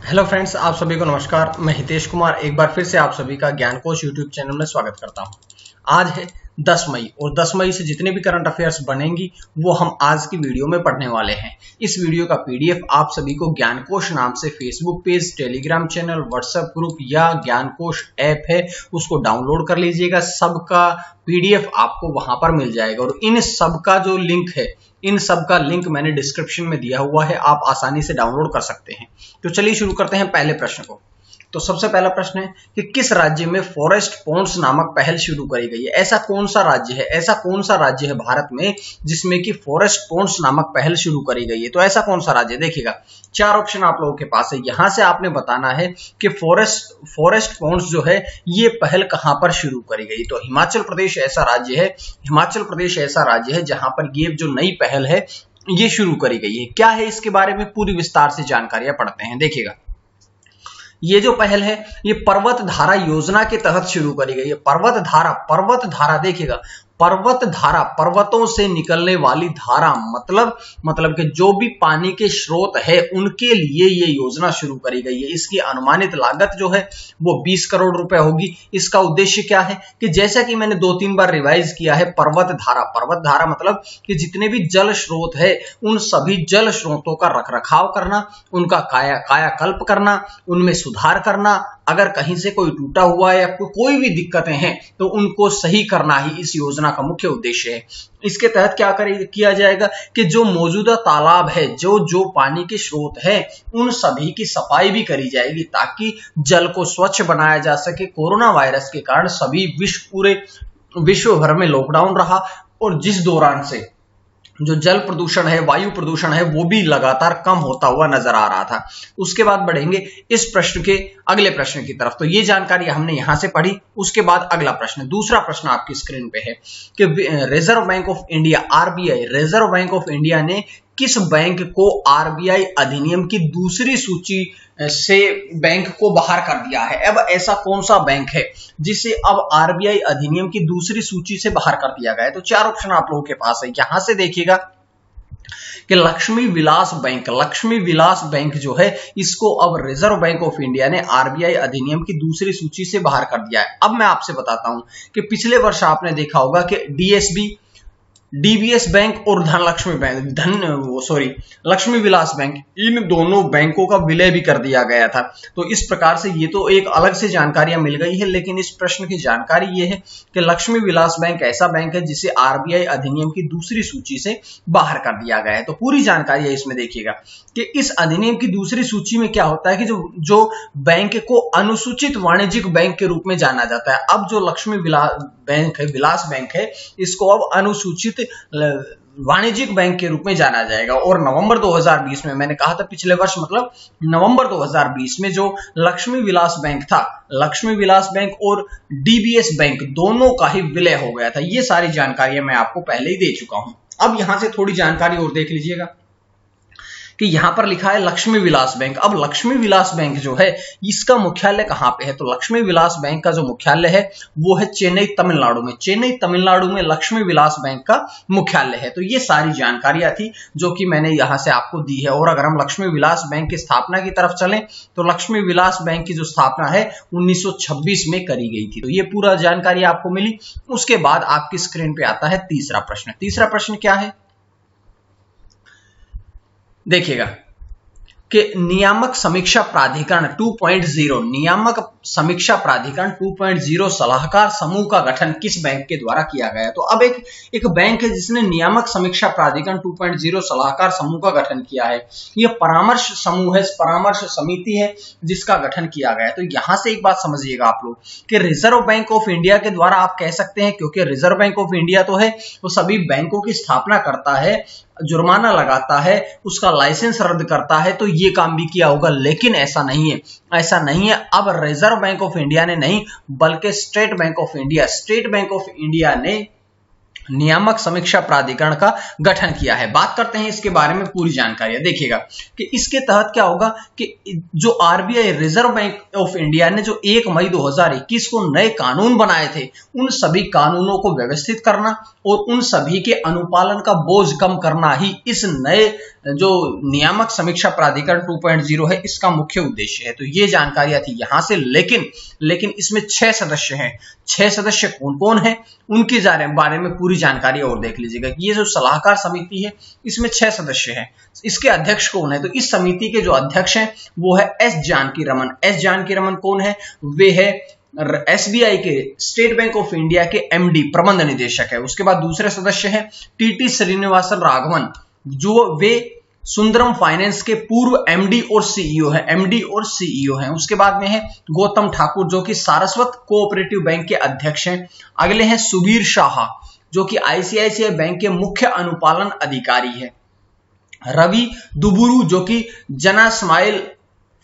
Hello friends, आप सभी को नमस्कार। मैं हितेश कुमार एक बार फिर से आप सभी का ज्ञान कोश यूट्यूब चैनल में स्वागत करता हूं। आज है 10 मई और 10 मई से जितने भी करंट अफेयर्स बनेंगी वो हम आज की वीडियो में पढ़ने वाले हैं। इस वीडियो का पीडीएफ आप सभी को ज्ञान कोश नाम से Facebook page, Telegram channel, WhatsApp group या ज्ञान कोश ऐप है उसको डाउनलोड कर लीजिएगा। सबका पीडीएफ आपको वहां पर मिल जाएगा और इन सब का जो लिंक है, इन सब का लिंक मैंने डिस्क्रिप्शन में दिया हुआ है, आप आसानी से डाउनलोड कर सकते हैं। तो चलिए शुरू करते हैं पहले प्रश्न को। तो सबसे पहला प्रश्न है कि किस राज्य में फॉरेस्ट पॉन्ड्स नामक पहल शुरू करी गई है। ऐसा कौन सा राज्य है, ऐसा कौन सा राज्य है भारत में जिसमें कि फॉरेस्ट पॉन्ड्स नामक पहल शुरू करी गई है। तो ऐसा कौन सा राज्य, देखिएगा 4 ऑप्शन आप लोगों के पास है। यहां से आपने बताना है कि फॉरेस्ट पॉन्ड्स जो है ये पहल कहां पर शुरू करी गई। तो हिमाचल प्रदेश ऐसा राज्य है, हिमाचल प्रदेश ऐसा राज्य है जहां पर ये जो नई पहल है ये शुरू करी गई है। क्या है इसके बारे में पूरी विस्तार से जानकारियां पढ़ते हैं। देखिएगा ये जो पहल है ये पर्वत धारा योजना के तहत शुरू करी गई है। पर्वत धारा देखिएगा, पर्वत धारा, पर्वतों से निकलने वाली धारा, मतलब कि जो भी पानी के स्रोत है उनके लिए ये योजना शुरू करी गई है। इसकी अनुमानित लागत जो है वो 20 करोड़ रुपए होगी। इसका उद्देश्य क्या है कि जैसा कि मैंने 2-3 बार रिवाइज किया है, पर्वत धारा मतलब कि जितने भी जल स्रोत है उन सभी जल स्रोतों का रखरखाव करना, उनका कायाकल्प करना, उनमें सुधार करना, अगर कहीं से कोई टूटा हुआ है या कोई भी दिक्कतें हैं तो उनको सही करना ही इस योजना का मुख्य उद्देश्य है। इसके तहत क्या किया जाएगा कि जो मौजूदा तालाब है, जो पानी के स्रोत है उन सभी की सफाई भी करी जाएगी ताकि जल को स्वच्छ बनाया जा सके। कोरोना वायरस के कारण पूरे विश्व भर में लॉकडाउन रहा और जिस दौरान से जो जल प्रदूषण है, वायु प्रदूषण है वो भी लगातार कम होता हुआ नजर आ रहा था। उसके बाद बढ़ेंगे इस प्रश्न के अगले प्रश्न की तरफ। तो ये जानकारी हमने यहां से पढ़ी। उसके बाद अगला प्रश्न, दूसरा प्रश्न आपकी स्क्रीन पे है कि reserve bank of India RBI, reserve bank of India ने किस बैंक को आरबीआई अधिनियम की दूसरी सूची से बैंक को बाहर कर दिया है। अब ऐसा कौन सा बैंक है जिसे अब आरबीआई अधिनियम की दूसरी सूची से बाहर कर दिया गया है। तो 4 ऑप्शन आप लोगों के पास है। यहां से देखिएगा कि लक्ष्मी विलास बैंक जो है इसको अब रिजर्व बैंक ऑफ इंडिया ने आरबीआई अधिनियम की दूसरी सूची से बाहर कर दिया है। अब मैं आपसे बताता हूं कि पिछले वर्ष आपने देखा होगा कि डीबीएस बैंक और लक्ष्मी विलास बैंक, इन दोनों बैंकों का विलय भी कर दिया गया था। तो इस प्रकार से ये तो एक अलग से जानकारियां मिल गई है, लेकिन इस प्रश्न की जानकारी ये है कि लक्ष्मी विलास बैंक ऐसा बैंक है जिसे आरबीआई अधिनियम की दूसरी सूची से बाहर कर दिया गया है। तो पूरी जानकारी है इसमें। देखिएगा कि इस अधिनियम की दूसरी सूची में क्या होता है कि जो बैंक को अनुसूचित वाणिज्यिक बैंक के रूप में जाना जाता है। अब जो लक्ष्मी विलास बैंक है इसको अब अनुसूचित वाणिज्यिक बैंक के रूप में जाना जाएगा। और नवंबर 2020 में, मैंने कहा था पिछले वर्ष मतलब नवंबर 2020 में जो लक्ष्मी विलास बैंक था, लक्ष्मी विलास बैंक और डीबीएस बैंक दोनों का ही विलय हो गया था। ये सारी जानकारियां मैं आपको पहले ही दे चुका हूं। अब यहां से थोड़ी जानकारी और देख लीजिएगा कि यहां पर लिखा है लक्ष्मी विलास बैंक। अब लक्ष्मी विलास बैंक जो है इसका मुख्यालय कहां पे है। तो लक्ष्मी विलास बैंक का जो मुख्यालय है वो है चेन्नई तमिलनाडु में। चेन्नई तमिलनाडु में लक्ष्मी विलास बैंक का मुख्यालय है। तो ये सारी जानकारियां थी जो कि मैंने यहां से आपको दी है। और अगर हम लक्ष्मी विलास बैंक की स्थापना की तरफ चलें तो लक्ष्मी विलास बैंक की जो स्थापना है 1926 में करी गई थी। तो ये पूरा जानकारी आपको मिली। उसके बाद आपकी स्क्रीन पे आता है तीसरा प्रश्न। तीसरा प्रश्न क्या है, देखिएगा कि नियामक समीक्षा प्राधिकरण 2.0, नियामक समीक्षा प्राधिकरण 2.0 सलाहकार समूह का गठन किस बैंक के द्वारा किया गया। तो अब एक बैंक है जिसने नियामक समीक्षा प्राधिकरण 2.0 सलाहकार समूह का गठन किया है। यह परामर्श समूह है, परामर्श समिति है जिसका गठन किया गया है। तो यहां से एक बात समझिएगा आप लोग कि रिजर्व बैंक ऑफ इंडिया के द्वारा आप कह सकते हैं, क्योंकि रिजर्व बैंक ऑफ इंडिया तो है वो सभी बैंकों की स्थापना करता है, जुर्माना लगाता है, उसका लाइसेंस रद्द करता है, तो ये काम भी किया होगा। लेकिन ऐसा नहीं है, ऐसा नहीं है। अब रिजर्व बैंक ऑफ इंडिया ने नहीं बल्कि स्टेट बैंक ऑफ इंडिया ने नियामक समीक्षा प्राधिकरण का गठन किया है। बात करते हैं इसके बारे में पूरी जानकारी। देखिएगा कि इसके तहत क्या होगा कि जो RBI reserve bank of India ने जो 1 मई 2021 को नए कानून बनाए थे, उन सभी कानूनों को व्यवस्थित करना और उन सभी के अनुपालन का बोझ कम करना ही इस नए जो नियामक समीक्षा प्राधिकरण 2.0 है, इसका मुख्य उद्देश्य है। तो ये जानकारियां थी यहां से, लेकिन इसमें 6 सदस्य हैं। 6 सदस्य कौन कौन है उनके बारे में पूरी जानकारी और देख लीजिएगा कि ये जो सलाहकार समिति है इसमें 6 सदस्य हैं। इसके अध्यक्ष कौन है? तो इस समिति के जो अध्यक्ष हैं वो है एस जानकी रमन। एस जानकी रमन कौन है? वे है एसबीआई के, स्टेट बैंक ऑफ इंडिया के एमडी, प्रबंध निदेशक है। उसके बाद दूसरे सदस्य हैं टीटी श्रीनिवासन राघवन, जो वे सुंदरम फाइनेंस के पूर्व एमडी और सीईओ हैं। उसके बाद में है गौतम ठाकुर, जो कि सारस्वत कोऑपरेटिव बैंक के अध्यक्ष हैं। अगले हैं सुबीर शाह, जो कि आईसीआईसीआई बैंक के मुख्य अनुपालन अधिकारी है। रवि दुबुरू, जो कि जना स्माइल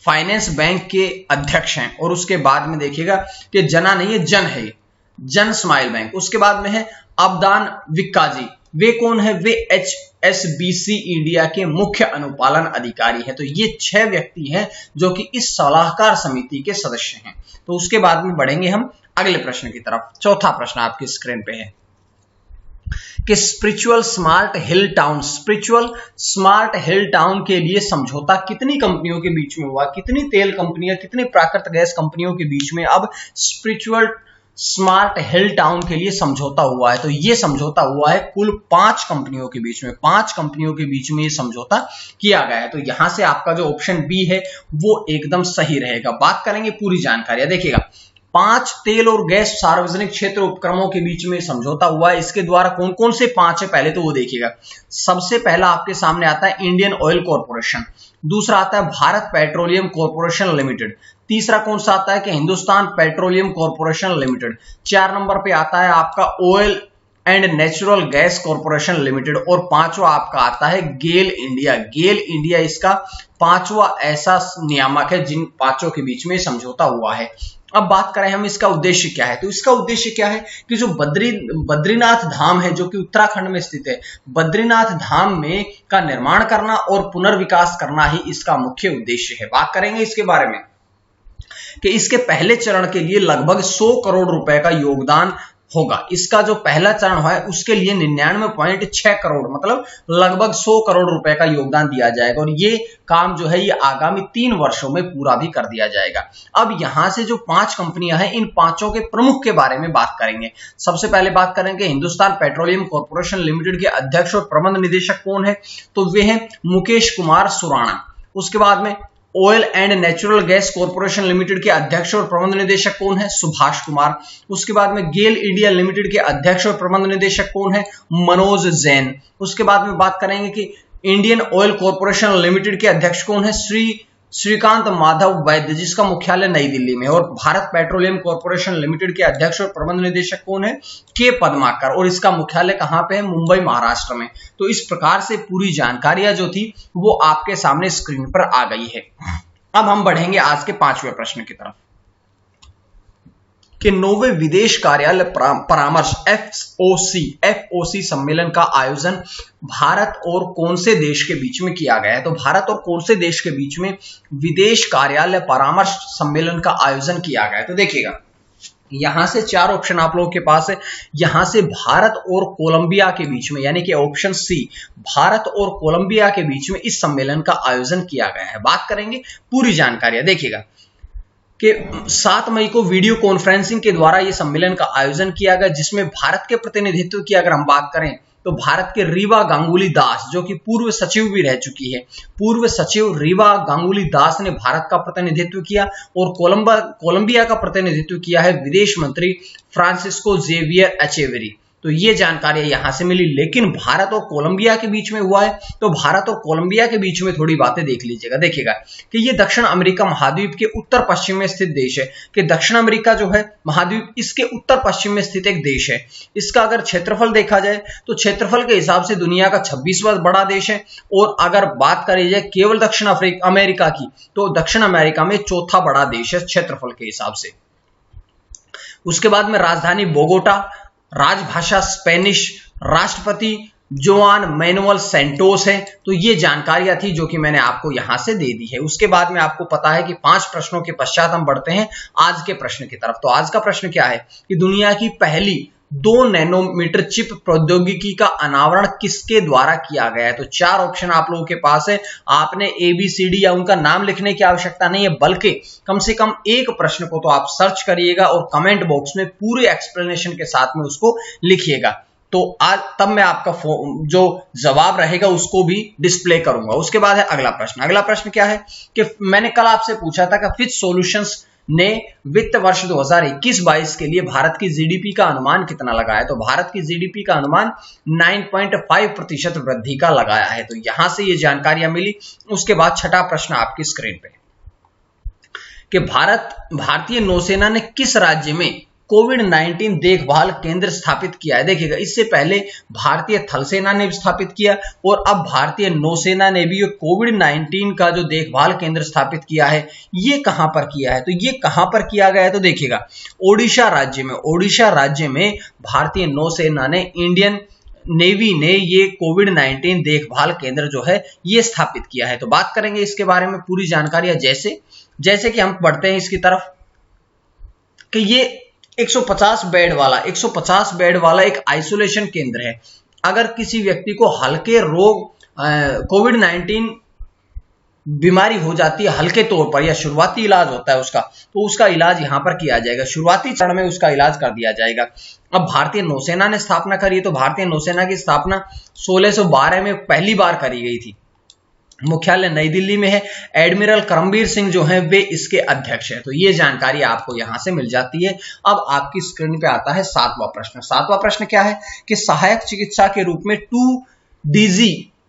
फाइनेंस बैंक के अध्यक्ष हैं। और उसके बाद में देखिएगा कि जना नहीं है, जन है, जन स्माइल बैंक। उसके बाद में है अबदान विक्काजी, वे कौन है? वे एचएसबीसी इंडिया के मुख्य अनुपालन अधिकारी हैं। तो ये 6 व्यक्ति हैं जो कि इस सलाहकार समिति के सदस्य हैं। तो उसके बाद में बढ़ेंगे हम अगले प्रश्न की तरफ। चौथा प्रश्न आपकी स्क्रीन पे है कि स्पिरिचुअल स्मार्ट हिल टाउन के लिए समझौता कितनी कंपनियों के बीच में हुआ? कितनी तेल कंपनियां, कितनी प्राकृतिक गैस कंपनियों के बीच में अब स्पिरिचुअल स्मार्ट हिल टाउन के लिए समझौता हुआ है? तो ये समझौता हुआ है कुल 5 कंपनियों के बीच में। 5 कंपनियों के बीच में ये समझौता किया गया है। तो यहां से आपका जो ऑप्शन बी है वो एकदम सही रहेगा। बात करेंगे पूरी जानकारी। देखिएगा 5 तेल और गैस सार्वजनिक क्षेत्र उपक्रमों के बीच में समझौता हुआ है। इसके द्वारा कौन कौन से 5 है पहले तो वो देखिएगा। सबसे पहला आपके सामने आता है इंडियन ऑयल कॉर्पोरेशन, दूसरा आता है भारत पेट्रोलियम कॉर्पोरेशन लिमिटेड, तीसरा कौन सा आता है कि Hindustan petroleum corporation limited, 4 number पे आता है आपका oil and natural gas corporation limited, और 5वां आपका आता है गेल इंडिया। गेल इंडिया इसका 5वां ऐसा नियामक है जिन 5 के बीच में समझौता हुआ है। अब बात करें हम इसका उद्देश्य क्या है, तो इसका उद्देश्य क्या है कि जो बद्रीनाथ धाम है जो कि उत्तराखंड में स्थित है, बद्रीनाथ धाम में का निर्माण करना और पुनर्विकास करना ही इसका मुख्य उद्देश्य है। बात करेंगे इसके बारे में कि इसके पहले चरण के लिए लगभग 100 करोड़ रुपए का योगदान होगा। इसका जो पहला चरण है उसके लिए 99.6 करोड़ मतलब लगभग 100 करोड़ रुपए का योगदान दिया जाएगा, और ये काम जो है ये आगामी 3 वर्षों में पूरा भी कर दिया जाएगा। अब यहां से जो 5 कंपनियां हैं, इन 5 के प्रमुख के बारे में बात करेंगे। सबसे पहले बात करेंगे हिंदुस्तान पेट्रोलियम कॉर्पोरेशन लिमिटेड के अध्यक्ष और प्रबंध निदेशक कौन है, तो वे हैं मुकेश कुमार सुराणा। उसके बाद में oil and natural gas corporation limited के अध्यक्ष और प्रबंध निदेशक कौन है, सुभाष कुमार। उसके बाद में गेल इंडिया लिमिटेड के अध्यक्ष और प्रबंध निदेशक कौन है, मनोज जैन। उसके बाद में बात करेंगे कि इंडियन ऑयल कॉर्पोरेशन लिमिटेड के अध्यक्ष कौन है, श्रीकांत माधव वैद्य, जिसका मुख्यालय नई दिल्ली में है। और भारत पेट्रोलियम कॉर्पोरेशन लिमिटेड के अध्यक्ष और प्रबंध निदेशक कौन है, के पद्माकर, और इसका मुख्यालय कहां पे है, मुंबई महाराष्ट्र में। तो इस प्रकार से पूरी जानकारियां जो थी वो आपके सामने स्क्रीन पर आ गई है। अब हम बढ़ेंगे आज के 5वें प्रश्न की तरफ कि 9वें विदेश कार्यालय परामर्श एफओसी सम्मेलन का आयोजन भारत और कौन से देश के बीच में किया गया है। तो भारत और कौन से देश के बीच में विदेश कार्यालय परामर्श सम्मेलन का आयोजन किया गया है। तो देखिएगा यहां से 4 ऑप्शन आप लोगों के पास है। यहां से भारत और कोलंबिया के बीच में, यानी कि ऑप्शन सी, भारत और कोलंबिया के बीच में इस सम्मेलन का आयोजन किया गया है। बात करेंगे पूरी जानकारियां। देखिएगा कि 7 मई को वीडियो कॉन्फ्रेंसिंग के द्वारा यह सम्मेलन का आयोजन किया गया, जिसमें भारत के प्रतिनिधित्व की अगर हम बात करें तो भारत के रीवा गांगुली दास, जो कि पूर्व सचिव भी रह चुकी है, पूर्व सचिव रीवा गांगुली दास ने भारत का प्रतिनिधित्व किया, और कोलंबिया का प्रतिनिधित्व किया है विदेश मंत्री फ्रांसिस्को जेवियर एचेवेरी। तो ये जानकारी यहां से मिली। लेकिन भारत और कोलंबिया के बीच में हुआ है, तो भारत और कोलंबिया के बीच में थोड़ी बातें देख लीजिएगा। देखिएगा कि ये दक्षिण अमेरिका महाद्वीप के उत्तर पश्चिम में स्थित देश है, कि दक्षिण अमेरिका जो है महाद्वीप, इसके उत्तर पश्चिम में स्थित एक देश है। इसका अगर क्षेत्रफल देखा जाए तो क्षेत्रफल के हिसाब से दुनिया का 26वां बड़ा देश है, और अगर बात करी जाए केवल दक्षिण अमेरिका की, तो दक्षिण अमेरिका में 4था बड़ा देश है क्षेत्रफल के हिसाब से। उसके बाद में राजधानी बोगोटा, राजभाषा स्पेनिश, राष्ट्रपति जोआन मैनुअल सेंटोस है। तो ये जानकारियां थी जो कि मैंने आपको यहां से दे दी है। उसके बाद में आपको पता है कि 5 प्रश्नों के पश्चात हम बढ़ते हैं आज के प्रश्न की तरफ। तो आज का प्रश्न क्या है कि दुनिया की पहली 2 नैनोमीटर चिप प्रौद्योगिकी का अनावरण किसके द्वारा किया गया है। तो 4 ऑप्शन आप लोगों के पास है। आपने ABCD या उनका नाम लिखने की आवश्यकता नहीं है, बल्कि कम से कम एक प्रश्न को तो आप सर्च करिएगा और कमेंट बॉक्स में पूरे एक्सप्लेनेशन के साथ में उसको लिखिएगा। तो आज तब मैं आपका जो जवाब रहेगा उसको भी डिस्प्ले करूंगा। उसके बाद है अगला प्रश्न। अगला प्रश्न क्या है कि मैंने कल आपसे पूछा था कि फिच सॉल्यूशंस ने वित्त वर्ष 2021-22 के लिए भारत की जीडीपी का अनुमान कितना लगाया। तो भारत की जीडीपी का अनुमान 9.5% वृद्धि का लगाया है। तो यहां से ये जानकारियां मिली। उसके बाद छठा प्रश्न आपकी स्क्रीन पे कि भारतीय नौसेना ने किस राज्य में कोविड-19 देखभाल केंद्र स्थापित किया है। देखिएगा, इससे पहले भारतीय थल सेना ने स्थापित किया और अब भारतीय नौसेना ने भी कोविड-19 का जो देखभाल केंद्र स्थापित किया है, ये कहां पर किया है। तो ये कहां पर किया गया है तो देखिएगा, ओडिशा राज्य में भारतीय नौसेना ने, इंडियन नेवी ने ये कोविड-19 देखभाल केंद्र जो है ये स्थापित किया है। तो बात करेंगे इसके बारे में पूरी जानकारियां, जैसे कि हम बढ़ते हैं इसकी तरफ कि ये 150 बेड वाला एक आइसोलेशन केंद्र है। अगर किसी व्यक्ति को हल्के रोग कोविड-19 बीमारी हो जाती है हल्के तौर पर या शुरुआती इलाज होता है उसका, तो उसका इलाज यहां पर किया जाएगा। शुरुआती चरण में उसका इलाज कर दिया जाएगा। अब भारतीय नौसेना ने स्थापना करी, तो भारतीय नौसेना की स्थापना 1612 में पहली बार करी गई थी। मुख्यालय नई दिल्ली में है। एडमिरल करमबीर सिंह जो हैं वे इसके अध्यक्ष हैं। तो ये जानकारी आपको यहां से मिल जाती है। अब आपकी स्क्रीन पे आता है 7वां प्रश्न। 7वां प्रश्न क्या है कि सहायक चिकित्सा के रूप में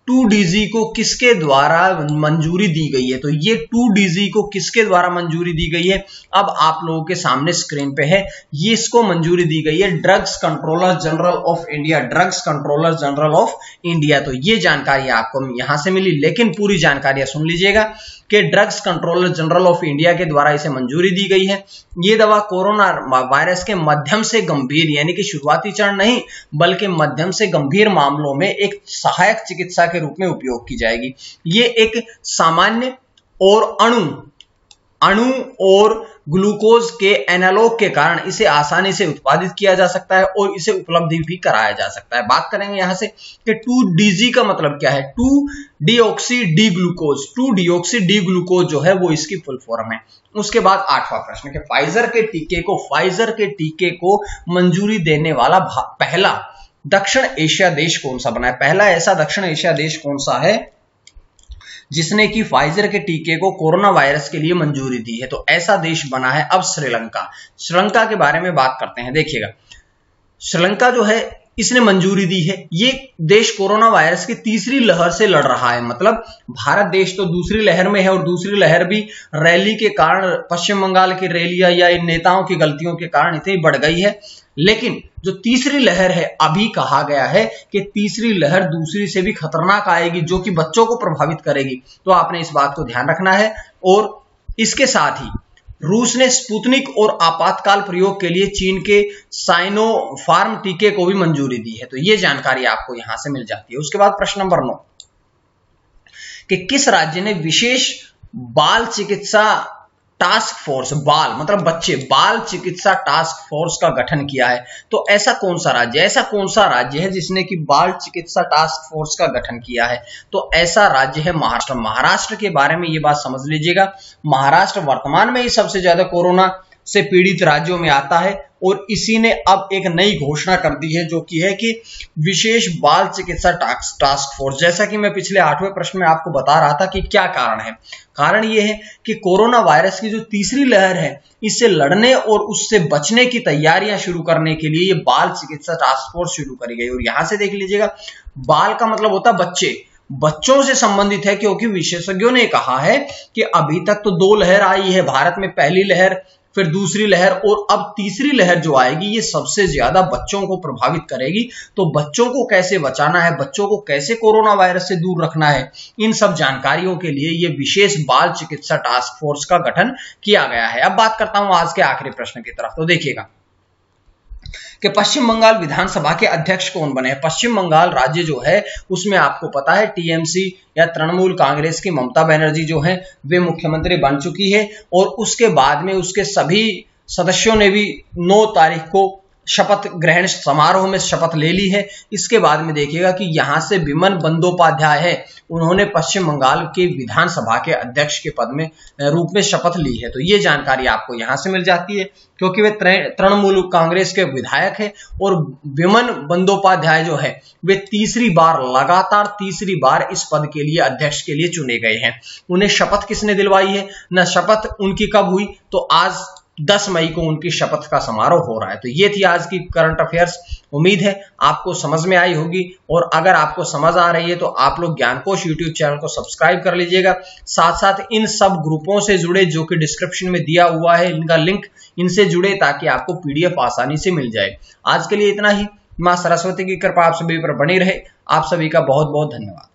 2DG को किसके द्वारा मंजूरी दी गई है। तो ये 2DG को किसके द्वारा मंजूरी दी गई है, अब आप लोगों के सामने स्क्रीन पे है। ये इसको मंजूरी दी गई है drugs controller general of India. तो ये जानकारी आपको यहां से मिली, लेकिन पूरी जानकारी सुन लीजिएगा कि drugs controller general of India के द्वारा इसे मंजूरी दी गई है। ये दवा कोरोना वायरस के मध्यम से गंभीर, यानी कि शुरुआती चरण नहीं बल्कि मध्यम से गंभीर मामलों में एक सहायक चिकित्सा के रूप में उपयोग की जाएगी। ये एक सामान्य और अणु और ग्लूकोज के एनालॉग के कारण इसे आसानी से उत्पादित किया जा सकता है और इसे उपलब्ध भी कराया जा सकता है। बात करेंगे यहां से कि 2DG का मतलब क्या है। 2-डिऑक्सी डी ग्लूकोज जो है वो इसकी फुल फॉर्म है। उसके बाद 8वां प्रश्न कि फाइजर के टीके को मंजूरी देने वाला पहला दक्षिण एशिया देश कौन सा बना है। पहला ऐसा दक्षिण एशिया देश कौन सा है जिसने कि फाइजर के टीके को कोरोना वायरस के लिए मंजूरी दी है। तो ऐसा देश बना है अब श्रीलंका के बारे में बात करते हैं। देखिएगा, श्रीलंका जो है इसने मंजूरी दी है। ये देश कोरोना वायरस की तीसरी लहर से लड़ रहा है। मतलब भारत देश तो दूसरी लहर में है और दूसरी लहर भी रैली के कारण, पश्चिम बंगाल की रैलियां या इन नेताओं की गलतियों के कारण इतनी बढ़ गई है। लेकिन जो तीसरी लहर है, अभी कहा गया है कि तीसरी लहर दूसरी से भी खतरनाक आएगी जो कि बच्चों को प्रभावित करेगी। तो आपने इस बात को ध्यान रखना है। और इसके साथ ही रूस ने स्पुतनिक और आपातकाल प्रयोग के लिए चीन के साइनोफार्म टीके को भी मंजूरी दी है। तो ये जानकारी आपको यहां से मिल जाती है। उसके बाद प्रश्न नंबर 9 कि किस राज्य ने विशेष बाल चिकित्सा टास्क फोर्स, बाल मतलब बच्चे, बाल चिकित्सा टास्क फोर्स का गठन किया है। तो ऐसा कौन सा राज्य है जिसने कि बाल चिकित्सा टास्क फोर्स का गठन किया है। तो ऐसा राज्य है महाराष्ट्र के बारे में ये बात समझ लीजिएगा। महाराष्ट्र वर्तमान में ही सबसे ज्यादा कोरोना से पीड़ित राज्यों में आता है और इसी ने अब एक नई घोषणा कर दी है जो कि है कि विशेष बाल चिकित्सा टास्क फोर्स। जैसा कि मैं पिछले 8वें प्रश्न में आपको बता रहा था कि क्या कारण है। कारण यह है कि कोरोना वायरस की जो तीसरी लहर है इससे लड़ने और उससे बचने की तैयारियां शुरू करने के लिए ये बाल चिकित्सा टास्क फोर्स शुरू करी गई। और यहां से देख लीजिएगा, बाल का मतलब होता है बच्चों से संबंधित है, क्योंकि विशेषज्ञों ने कहा है कि अभी तक तो 2 लहर आई है भारत में, पहली लहर फिर दूसरी लहर और अब तीसरी लहर जो आएगी ये सबसे ज्यादा बच्चों को प्रभावित करेगी। तो बच्चों को कैसे बचाना है, बच्चों को कैसे कोरोना वायरस से दूर रखना है, इन सब जानकारियों के लिए ये विशेष बाल चिकित्सा टास्क फोर्स का गठन किया गया है। अब बात करता हूं आज के आखिरी प्रश्न की तरफ। तो देखिएगा कि पश्चिम बंगाल विधानसभा के अध्यक्ष कौन बने। पश्चिम बंगाल राज्य जो है उसमें आपको पता है टीएमसी या तृणमूल कांग्रेस की ममता बनर्जी जो है वे मुख्यमंत्री बन चुकी है और उसके बाद में उसके सभी सदस्यों ने भी 9 तारीख को शपथ ग्रहण समारोह में शपथ ले ली है। इसके बाद में देखिएगा कि यहां से विमन बंदोपाध्याय है, उन्होंने पश्चिम बंगाल के विधानसभा के अध्यक्ष के पद में रूप में शपथ ली है। तो ये जानकारी आपको यहां से मिल जाती है क्योंकि वे तृणमूल कांग्रेस के विधायक है और विमन बंदोपाध्याय जो है वे लगातार तीसरी बार इस पद के लिए अध्यक्ष के लिए चुने गए हैं। उन्हें शपथ किसने दिलवाई है, न शपथ उनकी कब हुई, तो आज 10 मई को उनकी शपथ का समारोह हो रहा है। तो ये थी आज की करंट अफेयर्स। उम्मीद है आपको समझ में आई होगी और अगर आपको समझ आ रही है तो आप लोग ज्ञानकोश यूट्यूब चैनल को सब्सक्राइब कर लीजिएगा। साथ साथ इन सब ग्रुपों से जुड़े जो कि डिस्क्रिप्शन में दिया हुआ है इनका लिंक, इनसे जुड़े ताकि आपको पीडीएफ आसानी से मिल जाए। आज के लिए इतना ही। मां सरस्वती की कृपा आप सभी पर बनी रहे। आप सभी का बहुत बहुत धन्यवाद।